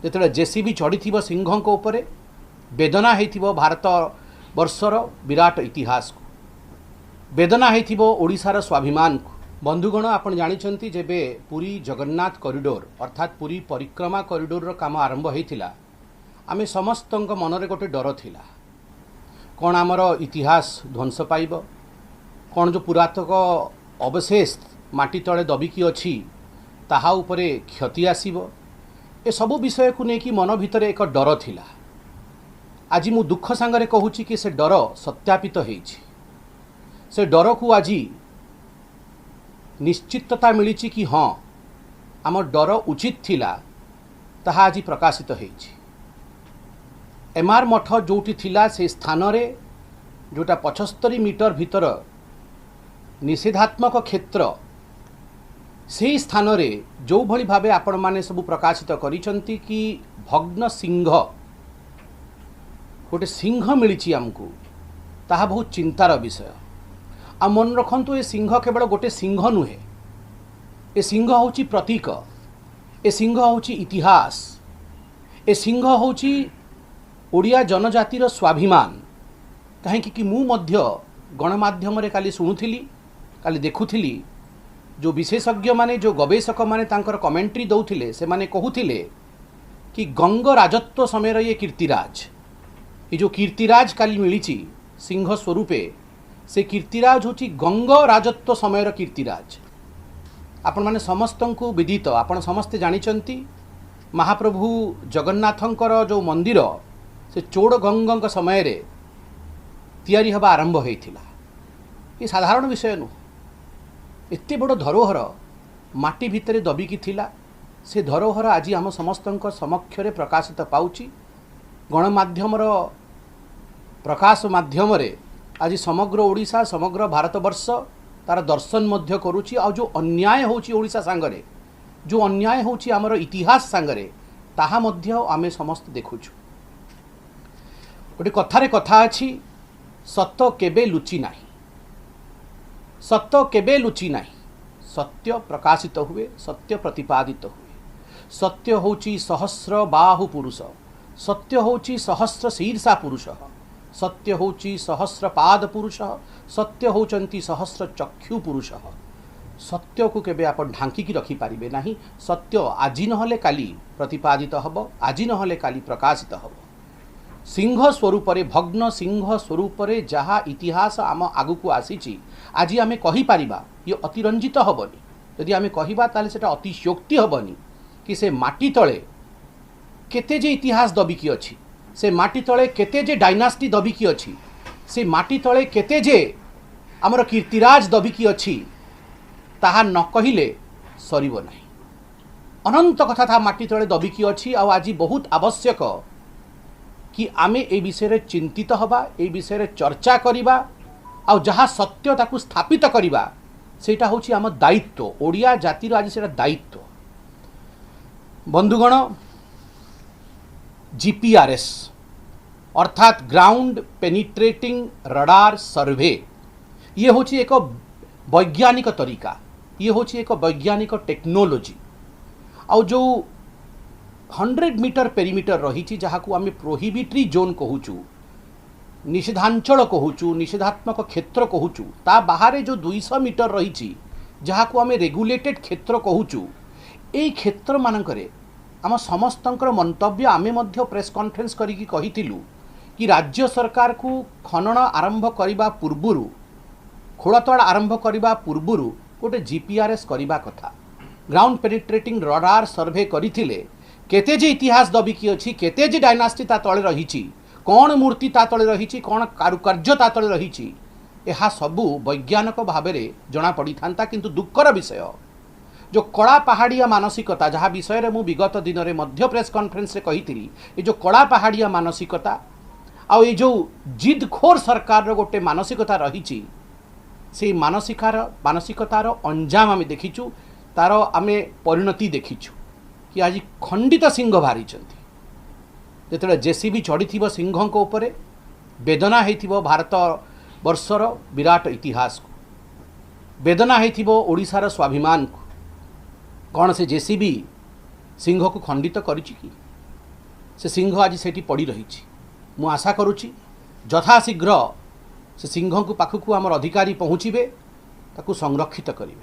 जिते जेसीबी चढ़ी सिंह उपर वेदना हो भारत वर्षर विराट इतिहास को वेदना हो ओडिशार स्वाभिमान को। बंधुगण आपण जानिछंती जेबे पुरी जगन्नाथ कॉरिडोर अर्थात पुरी परिक्रमा कॉरिडोर रो काम आरंभ होइथिला आमे समस्तक मनरे गोटे डर थिला कौन आमर इतिहास ध्वंस पाइब कौन जो पुरातक अवशेष माटी तले दबिकी अच्छी ताहा उपरे क्षति आसीबो ए सबु विषय को लेकिन मन भितर एक डर थिला। आज मु दुख सांगरे कहूची कि से डर सत्यापित होईछि से डर को आज निश्चितता मिली कि हाँ आम डर उचित थिला ताहा आज प्रकाशित होईछि। एमआर मठ जोटी थिला से स्थान रे जोटा 75 मीटर भीतर निषेधात्मक क्षेत्र से स्थान रे जो भली भावे आपण माने सब प्रकाशित करिसंती कि भग्न सिंह गोटे सिंह मिली आमको ताहा बहुत चिंतार विषय। आ मन रखंतु ए सिंह केवल गोटे सिंह नुहे ए सिंह होची प्रतीक ए सिंह होची इतिहास ए सिंह होची ओडिया जनजातिर स्वाभिमान। कहीं कि मु मध्य गणमाध्यम रे काली शुणुथिली काली देखुथिली जो विशेषज्ञ माने जो गवेषक माने तांकर कमेंट्री दौथिले से माने कहूथिले कि गंग राजत्व समय ये कीर्तिराज ये जो कीर्तिराज काली मिली सिंह स्वरूपे से कीर्तिराज होची गंग राजत्व समय कीर्तिराज। आपण माने समस्त को विदित आपण समस्ते जानिचंती महाप्रभु जगन्नाथंकर जो मंदिर से चोड़ गंग समय रे तैयारी हवा आरंभ होइथिला। ये साधारण विषय नु एते बड़ धरोहर माटी भितरे दबिकी थिला से धरोहर आज आम समस्तंक समक्षरे प्रकाशित पाउची। गणमाध्यम प्रकाश माध्यम रे आज समग्र ओडिशा समग्र भारतवर्ष तार दर्शन मध्य करुची। आ जो अन्याय होची ओडिशा सांगरे जो अन्याय होची आमर इतिहास सांगरे ताहा मध्य आमे समस्त देखुछु। गोटे कथारे कथा अछि सत्य केबे लुचि नाही सत्य केबे लुचि नाही सत्य प्रकाशित हुए सत्य प्रतिपादित हुए। सत्य होची सहस्र बाहु पुरुष सत्य होची सहस्र शीर्षा पुरुष सत्य होची सहस्र पाद पुरुष सत्य होचंती सहस्र चक्षु पुरुष। सत्य को केबे आप ढांकी की रखी पारिबे नाही। सत्य आज नहले काली प्रतिपादित हब आज नहले काली प्रकाशित हब। सिंह स्वरूप भग्न सिंह स्वरूप जहाँ इतिहास आम आगु को आसी आज आम कहीपर ये अतिरंजित हेनी जदि आम कहवा ताले सेटा अतिशोक्ति हेनी कि से माटी तले केते जे इतिहास दबिकी अच्छी से माटी तले केते जे डायनास्टी दबिकी अच्छी से माटी तले केते जे आमर कीर्तिराज दबिकी अच्छी ताहा न कहिले सरिबो नाही। अनंत कथा था माटी तले दबिकी अच्छी आज बहुत आवश्यक कि आमे ए विषय चिंतित हवा ए विषय चर्चा करिबा आ जहाँ सत्य ताकू स्थापित करिबा सेटा होची आम दायित्व ओडिया जातिर आज सेटा दायित्व। बंधुगण जीपीआरएस अर्थात ग्राउंड पेनिट्रेटिंग रडार सर्वे ये होची एक वैज्ञानिक तरीका ये होची एक वैज्ञानिक टेक्नोलोजी आ जो 100 मीटर पेरीमीटर रही जहाँ को आम प्रोहिबिटरी जोन कहूचु निषेधांचल कहूचु निषेधात्मक क्षेत्र कहूचु ता बाहर जो 200 मीटर रही जहाँ को आम रेगुलेटेड क्षेत्र कहूचु यही क्षेत्र मानकरे आम समस्तंकर मंतव्य आमे मध्य प्रेस कॉन्फ्रेंस करिकी कहिथिलु कि राज्य सरकार को खनन आरंभ करबा पूर्वरु खोलतड़ आरंभ करबा पूर्वरु गोटे जीपीआरएस करबा कथा। ग्राउंड पेनिट्रेटिंग रडार सर्वे करिथिले केते जे इतिहास दबिकी अच्छी केते जे डायनास्टी ता तले रही कौन मूर्ति ता तले रही कौन कारुकार्य ता तले रही यह सबू वैज्ञानिक भाव में जना पड़ी था। किंतु दुखर विषय जो कला पहाड़िया मानसिकता जहाँ विषय में मु विगत दिन में मध्य प्रेस कॉन्फ्रेंस कही ये जो कला पहाड़िया मानसिकता आ ये जो जिदखोर सरकार गोटे मानसिकता रही से मानसिकतार अंजाम आम देखीचु तार आम परिणति देखीचु कि आज खंडित सिंह बाहरी जिते जेसीबी चढ़ी सिंह उपर वेदना हो भारत वर्षर विराट इतिहास को वेदना हो ओडिशार स्वाभिमान को कौन से जेसीबी सिंह को खंडित करिछि कि से सिंह आज सेठी पड़ी रही मु आशा करुच्ची यथाशीघ्र से सिंह को पाखक आमर अधिकारी पहुँचे ताकू संरक्षित करेंगे।